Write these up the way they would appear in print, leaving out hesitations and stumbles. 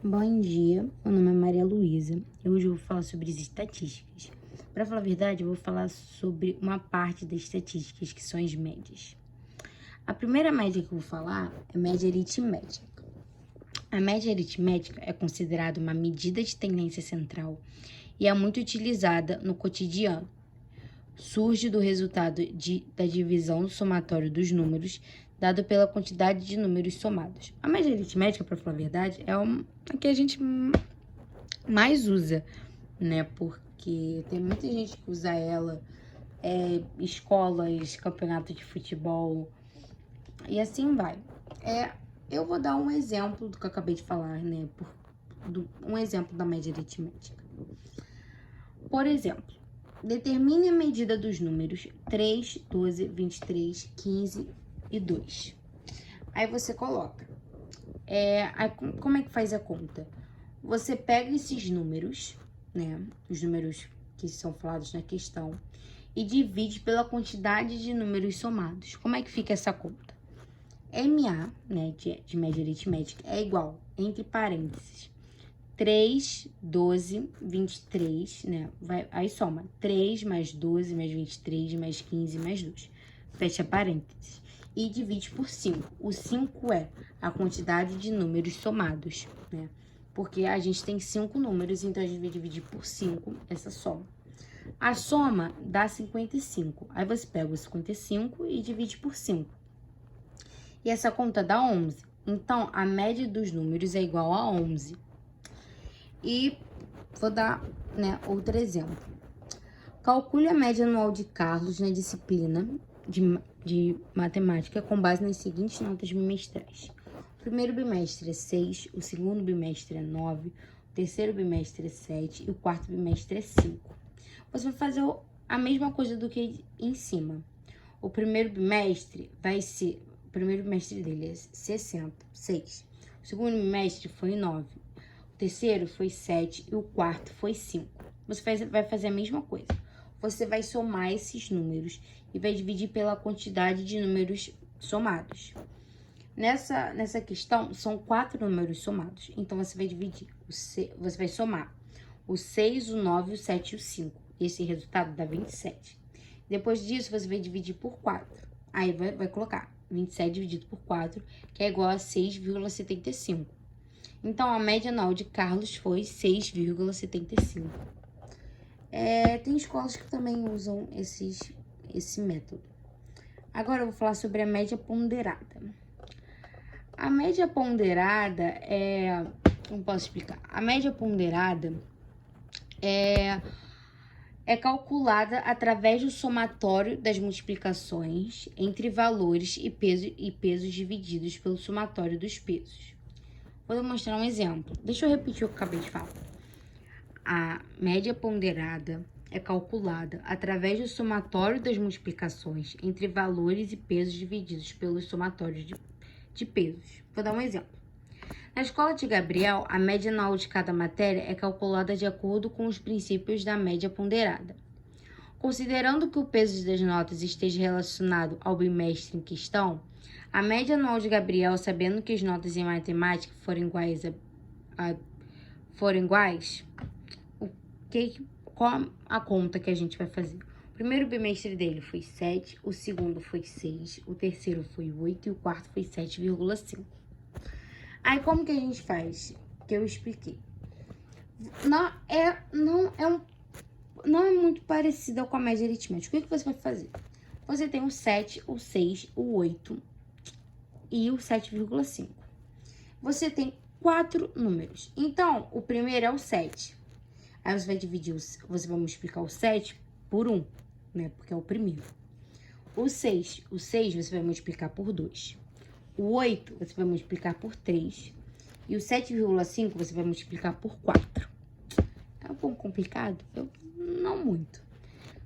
Bom dia, meu nome é Maria Luísa. Hoje eu vou falar sobre as estatísticas. Para falar a verdade, eu vou falar sobre uma parte das estatísticas, que são as médias. A primeira média que eu vou falar é média aritmética. A média aritmética é considerada uma medida de tendência central e é muito utilizada no cotidiano. Surge do resultado da divisão do somatório dos números, dado pela quantidade de números somados. A média aritmética, para falar a verdade, é a que a gente mais usa, né? Porque tem muita gente que usa ela, escolas, campeonato de futebol, e assim vai. Eu vou dar um exemplo do que eu acabei de falar, né? Um exemplo da média aritmética. Por exemplo, determine a medida dos números 3, 12, 23, 15 e 2. Aí você coloca. Como é que faz a conta? Você pega esses números, né? Os números que são falados na questão, e divide pela quantidade de números somados. Como é que fica essa conta? MA, né, de média aritmética, é igual, entre parênteses, 3, 12, 23, né? Aí soma 3 mais 12 mais 23 mais 15 mais 2. Fecha parênteses. E divide por 5. O 5 é a quantidade de números somados, né? Porque a gente tem 5 números, então a gente vai dividir por 5 essa soma. A soma dá 55. Aí você pega o 55 e divide por 5. E essa conta dá 11. Então, a média dos números é igual a 11. E vou dar, né, outro exemplo. Calcule a média anual de Carlos na disciplina de matemática com base nas seguintes notas bimestrais. O primeiro bimestre é 6, o segundo bimestre é 9, o terceiro bimestre é 7 e o quarto bimestre é 5. Você vai fazer a mesma coisa do que em cima. O primeiro bimestre dele é 60, 6. O segundo bimestre foi 9. O terceiro foi 7 e o quarto foi 5. Você vai fazer a mesma coisa. Você vai somar esses números e vai dividir pela quantidade de números somados. Nessa questão, são 4 números somados. Então, você vai dividir, você vai somar o 6, o 9, o 7 e o 5. Esse resultado dá 27. Depois disso, você vai dividir por 4. Aí, vai colocar 27 dividido por 4, que é igual a 6,75. Então, a média anual de Carlos foi 6,75. Tem escolas que também usam esse método. Agora, eu vou falar sobre a média ponderada. A média ponderada Como posso explicar? A média ponderada é calculada através do somatório das multiplicações entre valores e pesos divididos pelo somatório dos pesos. Vou demonstrar um exemplo. Deixa eu repetir o que eu acabei de falar. A média ponderada é calculada através do somatório das multiplicações entre valores e pesos divididos pelos somatórios de pesos. Vou dar um exemplo. Na escola de Gabriel, a média anual de cada matéria é calculada de acordo com os princípios da média ponderada. Considerando que o peso das notas esteja relacionado ao bimestre em questão, a média anual de Gabriel, sabendo que as notas em matemática forem iguais, qual a conta que a gente vai fazer? O primeiro bimestre dele foi 7, o segundo foi 6, o terceiro foi 8 e o quarto foi 7,5. Aí, como que a gente faz? Que eu expliquei. Não é muito parecida com a média aritmética. O que você vai fazer? Você tem o 7, o 6, o 8 e o 7,5. Você tem 4 números. Então, o primeiro é o 7. Aí você vai multiplicar o 7 por 1, né? Porque é o primeiro. O 6 você vai multiplicar por 2. O 8 você vai multiplicar por 3. E o 7,5 você vai multiplicar por 4. É um pouco complicado? Não muito.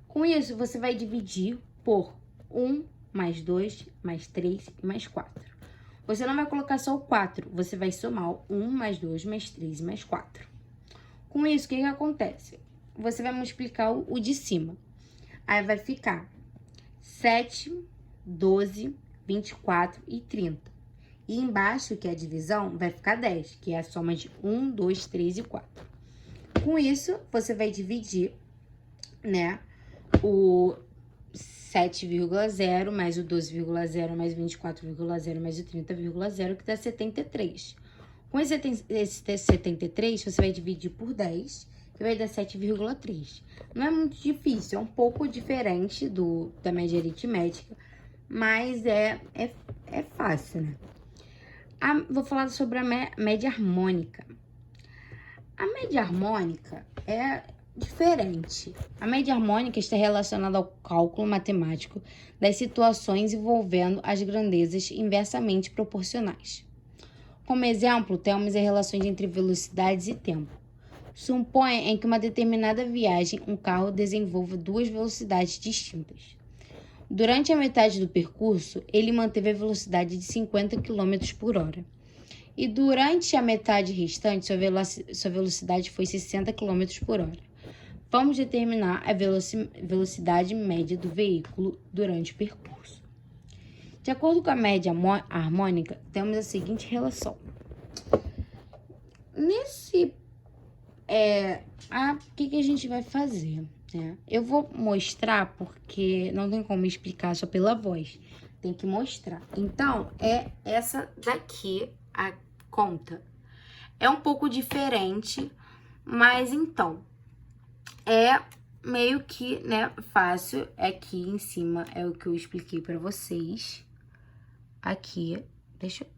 Com isso, você vai dividir por 1, mais 2, mais 3 e mais 4. Você não vai colocar só o 4, você vai somar o 1, mais 2, mais 3 e mais 4. Com isso, o que acontece? Você vai multiplicar o de cima. Aí vai ficar 7, 12, 24 e 30. E embaixo, que é a divisão, vai ficar 10, que é a soma de 1, 2, 3 e 4. Com isso, você vai dividir, né, o 7,0 mais o 12,0 mais 24,0 mais o 30,0, que dá 73. Com esse 73, você vai dividir por 10, que vai dar 7,3. Não é muito difícil, é um pouco diferente da média aritmética, mas é fácil, né? Vou falar sobre a média harmônica. A média harmônica é diferente. A média harmônica está relacionada ao cálculo matemático das situações envolvendo as grandezas inversamente proporcionais. Como exemplo, temos as relações entre velocidades e tempo. Supõe em que uma determinada viagem um carro desenvolva duas velocidades distintas. Durante a metade do percurso, ele manteve a velocidade de 50 km por hora. E durante a metade restante, sua velocidade foi 60 km por hora. Vamos determinar a velocidade média do veículo durante o percurso. De acordo com a média harmônica, temos a seguinte relação. O que a gente vai fazer? Eu vou mostrar porque não tem como explicar só pela voz. Tem que mostrar. Então, é essa daqui a conta. É um pouco diferente, mas então, é meio que, né, fácil. Aqui em cima é o que eu expliquei pra vocês. Aqui, deixa eu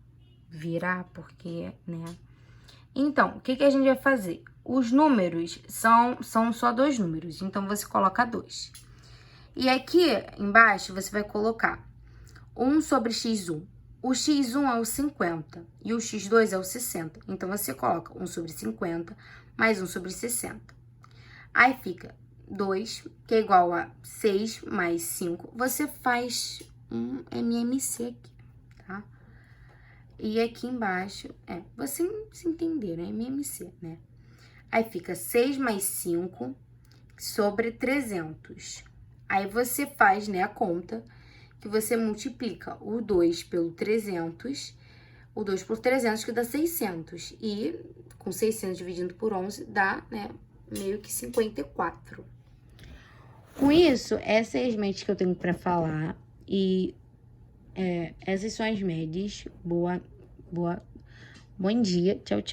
virar porque, né? Então, o que a gente vai fazer? Os números são só dois números, então você coloca 2. E aqui embaixo você vai colocar 1 sobre x1. O x1 é o 50 e o x2 é o 60. Então, você coloca 1 sobre 50 mais 1 sobre 60. Aí fica 2, que é igual a 6 mais 5. Você faz um MMC aqui, tá? E aqui embaixo, vocês entenderam, é MMC, né? Aí fica 6 mais 5 sobre 300. Aí você faz, né, a conta que você multiplica o 2 pelo 300, o 2 por 300 que dá 600. E com 600 dividindo por 11 dá, né, meio que 54. Com isso, essas são as médias que eu tenho pra falar. E essas são as médias. Bom dia. Tchau, tchau.